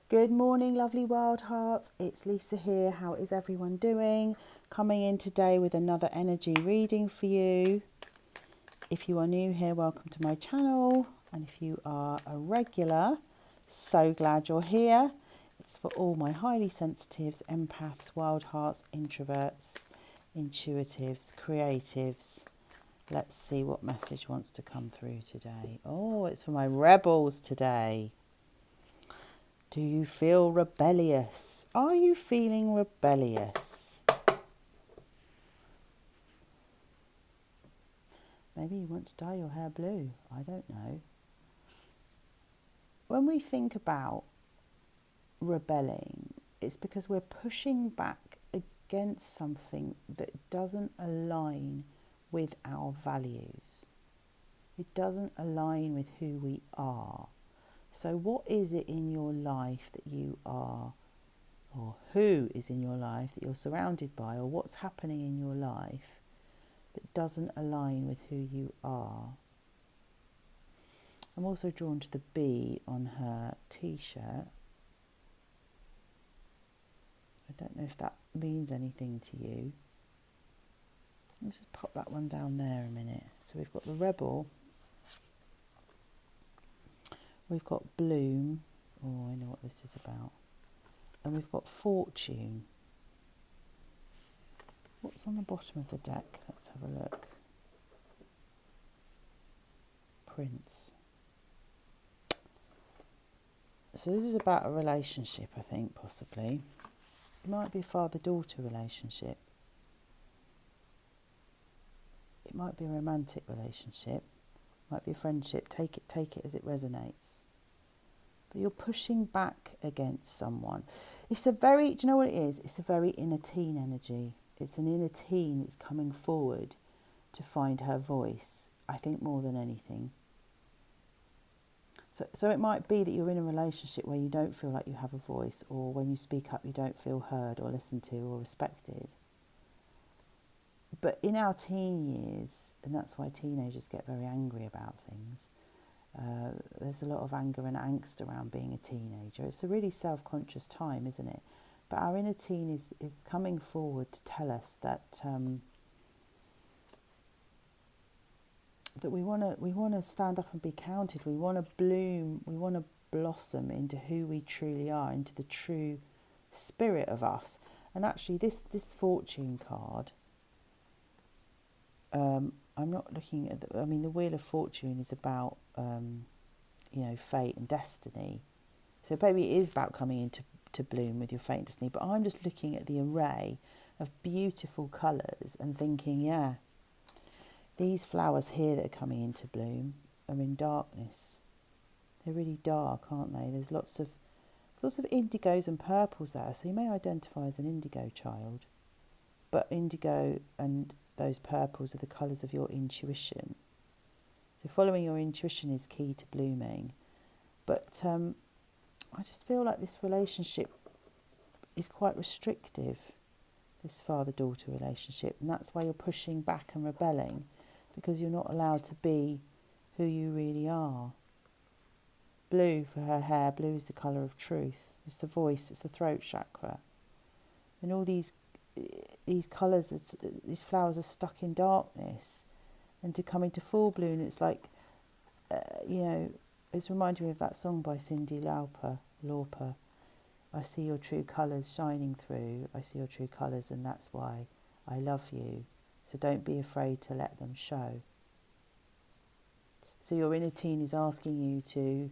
Good morning, lovely wild hearts. It's Lisa here. How is everyone doing? Coming in today with another energy reading for you. If you are new here, welcome to my channel. And if you are a regular, so glad you're here. It's for all my highly sensitives, empaths, wild hearts, introverts, intuitives, creatives. Let's see what message wants to come through today. Oh, it's for my rebels today. Do you feel rebellious? Are you feeling rebellious? Maybe you want to dye your hair blue. I don't know. When we think about rebelling, it's because we're pushing back against something that doesn't align with our values. It doesn't align with who we are. So what is it in your life that you are, or who is in your life that you're surrounded by, or what's happening in your life that doesn't align with who you are? I'm also drawn to the bee on her t-shirt. I don't know if that means anything to you. Let's just pop that one down there a minute. So we've got the rebel. We've got bloom. Oh, I know what this is about. And we've got fortune. What's on the bottom of the deck? Let's have a look. Prince. So this is about a relationship, I think, possibly. It might be a father-daughter relationship. It might be a romantic relationship. It might be a friendship. Take it as it resonates. But you're pushing back against someone. It's a very, do you know what it is? It's a very inner teen energy. It's an inner teen that's coming forward to find her voice, I think, more than anything. So it might be that you're in a relationship where you don't feel like you have a voice, or when you speak up you don't feel heard or listened to or respected. But in our teen years, and that's why teenagers get very angry about things, there's a lot of anger and angst around being a teenager. It's a really self-conscious time, isn't it? But our inner teen is coming forward to tell us that that we want to stand up and be counted. We want to bloom. We want to blossom into who we truly are, into the true spirit of us. And actually, this fortune card. I'm not looking at the Wheel of Fortune is about, fate and destiny. So maybe it is about coming into bloom with your fate and destiny. But I'm just looking at the array of beautiful colours and thinking, yeah, these flowers here that are coming into bloom are in darkness. They're really dark, aren't they? There's lots of indigos and purples there. So you may identify as an indigo child. But indigo and those purples are the colours of your intuition. So following your intuition is key to blooming. But I just feel like this relationship is quite restrictive, this father-daughter relationship. And that's why you're pushing back and rebelling, because you're not allowed to be who you really are. Blue for her hair. Blue is the colour of truth. It's the voice. It's the throat chakra. And all these colours, these flowers are stuck in darkness, and to come into full bloom, it's like, it's reminding me of that song by Cyndi Lauper. I see your true colours shining through. I see your true colours, and that's why I love you. So don't be afraid to let them show. So your inner teen is asking you to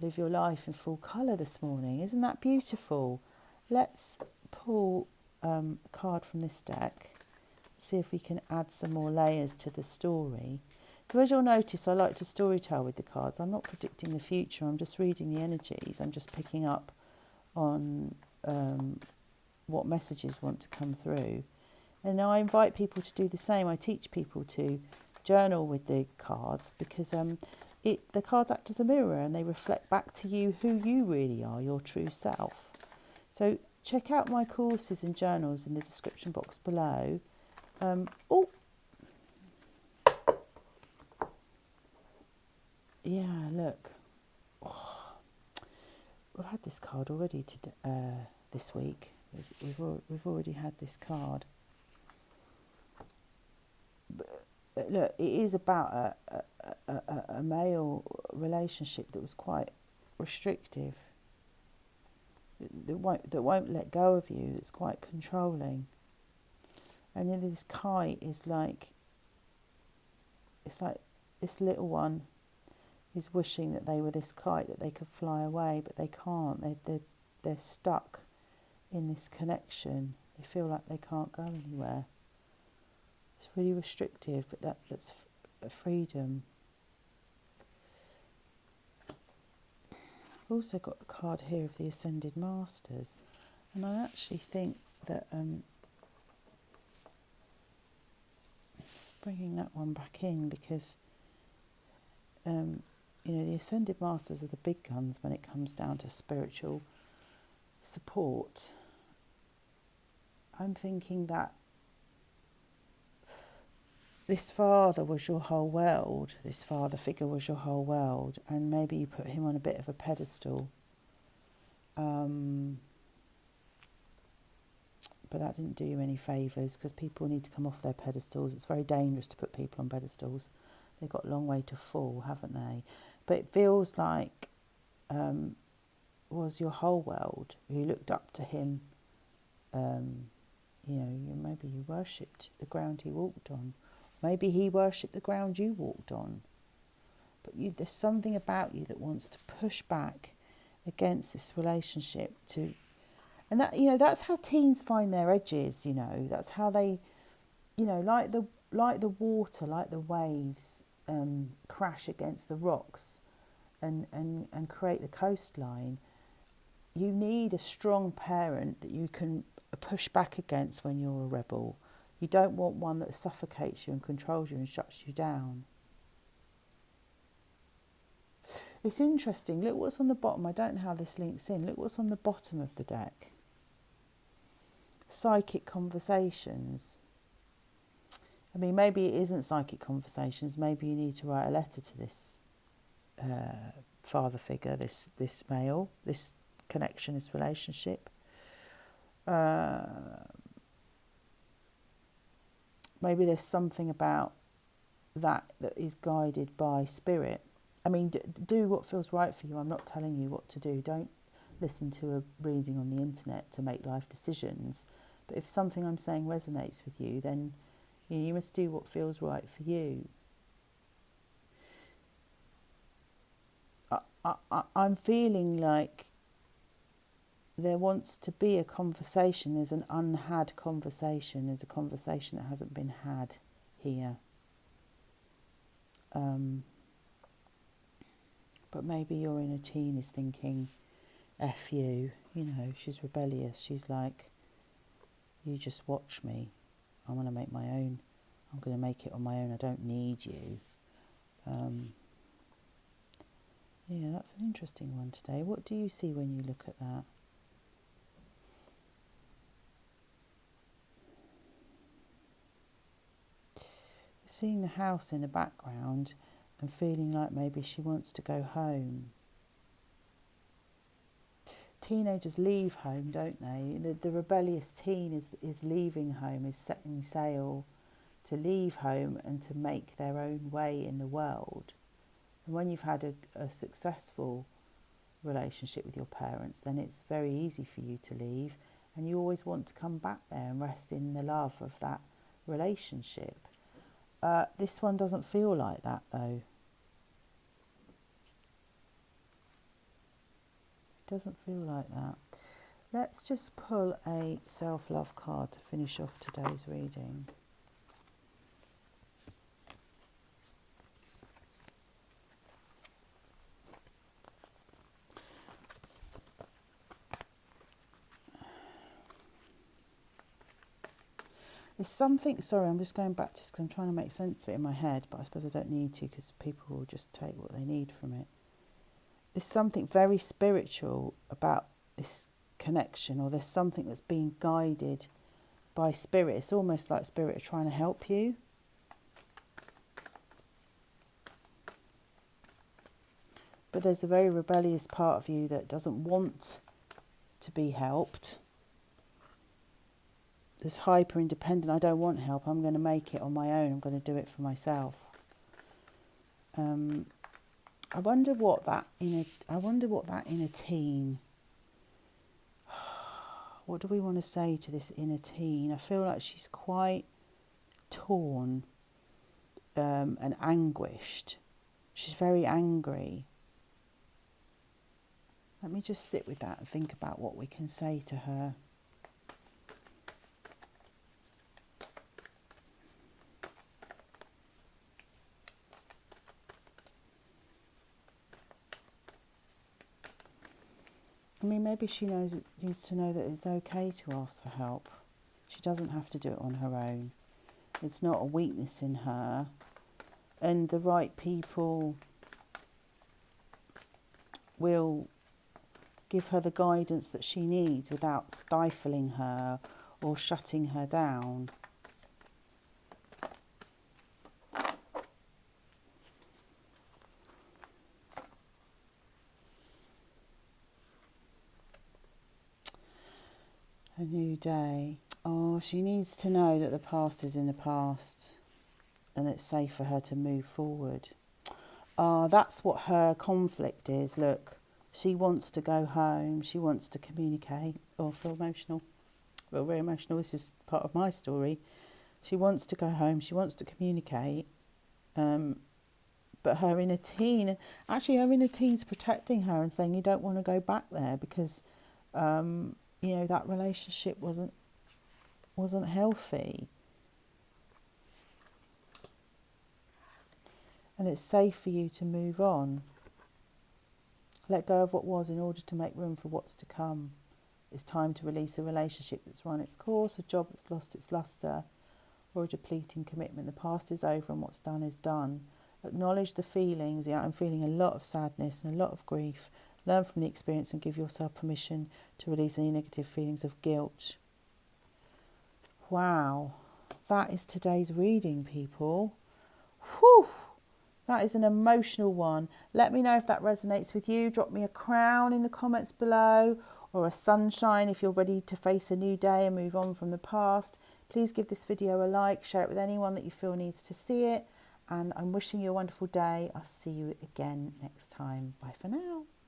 live your life in full colour this morning. Isn't that beautiful? Let's pull a card from this deck, see if we can add some more layers to the story. So as you'll notice, I like to storytell with the cards. I'm not predicting the future, I'm just reading the energies. I'm just picking up on what messages want to come through. And I invite people to do the same. I teach people to journal with the cards, because the cards act as a mirror and they reflect back to you who you really are, your true self. So check out my courses and journals in the description box below. Yeah, look. we've had this card already this week. We've already had this card. But look, it is about a male relationship that was quite restrictive, that won't let go of you, that's quite controlling. And then this kite is like, it's like this little one is wishing that they were this kite, that they could fly away, but they can't. They're stuck in this connection. They feel like they can't go anywhere. It's really restrictive, but that's a freedom. I've also got the card here of the Ascended Masters, and I actually think that bringing that one back in, because the Ascended Masters are the big guns when it comes down to spiritual support. I'm thinking that this father was your whole world, this father figure was your whole world, and maybe you put him on a bit of a pedestal. But that didn't do you any favours, because people need to come off their pedestals. It's very dangerous to put people on pedestals. They've got a long way to fall, haven't they? But it feels like was your whole world. You looked up to him. Maybe you worshipped the ground he walked on. Maybe he worshipped the ground you walked on. But there's something about you that wants to push back against this relationship and that, that's how teens find their edges, That's how they, like the water, like the waves, crash against the rocks and create the coastline. You need a strong parent that you can push back against when you're a rebel. You don't want one that suffocates you and controls you and shuts you down. It's interesting. Look what's on the bottom. I don't know how this links in. Look what's on the bottom of the deck. Psychic conversations. I mean, maybe it isn't psychic conversations. Maybe you need to write a letter to this father figure, this male, this connection, this relationship. Maybe there's something about that is guided by spirit. I mean, do what feels right for you. I'm not telling you what to do. Don't listen to a reading on the internet to make life decisions. But if something I'm saying resonates with you, then you must do what feels right for you. I'm feeling like there wants to be a conversation. There's an unhad conversation. There's a conversation that hasn't been had here. But maybe your inner teen is thinking, F you, she's rebellious. She's like, you just watch me. I'm going to make my own. I'm going to make it on my own. I don't need you. Yeah, that's an interesting one today. What do you see when you look at that? Seeing the house in the background and feeling like maybe she wants to go home. Teenagers leave home, don't they? The rebellious teen is leaving home, is setting sail to leave home and to make their own way in the world. And when you've had a successful relationship with your parents, then it's very easy for you to leave, and you always want to come back there and rest in the love of that relationship. This one doesn't feel like that, though. It doesn't feel like that. Let's just pull a self-love card to finish off today's reading. There's something, sorry, I'm just going back to this because I'm trying to make sense of it in my head, but I suppose I don't need to because people will just take what they need from it. There's something very spiritual about this connection, or there's something that's being guided by spirit. It's almost like spirit are trying to help you. but there's a very rebellious part of you that doesn't want to be helped. This hyper independent, I don't want help, I'm going to make it on my own, I'm going to do it for myself. I wonder what that inner teen, what do we want to say to this inner teen? I feel like she's quite torn and anguished. She's very angry. Let me just sit with that and think about what we can say to her. I mean, maybe she needs to know that it's okay to ask for help. She doesn't have to do it on her own. It's not a weakness in her. And the right people will give her the guidance that she needs without stifling her or shutting her down. A new day. Oh, she needs to know that the past is in the past and it's safe for her to move forward. That's what her conflict is. Look, she wants to go home. She wants to communicate. Oh, I feel emotional. I feel very emotional. This is part of my story. She wants to go home. She wants to communicate. But her inner teen, actually her inner teen's protecting her and saying you don't want to go back there because you know, that relationship wasn't healthy. And it's safe for you to move on. Let go of what was in order to make room for what's to come. It's time to release a relationship that's run its course, a job that's lost its lustre, or a depleting commitment. The past is over and what's done is done. Acknowledge the feelings. Yeah, I'm feeling a lot of sadness and a lot of grief. Learn from the experience and give yourself permission to release any negative feelings of guilt. Wow, that is today's reading, people. Whew, that is an emotional one. Let me know if that resonates with you. Drop me a crown in the comments below or a sunshine if you're ready to face a new day and move on from the past. Please give this video a like, share it with anyone that you feel needs to see it. And I'm wishing you a wonderful day. I'll see you again next time. Bye for now.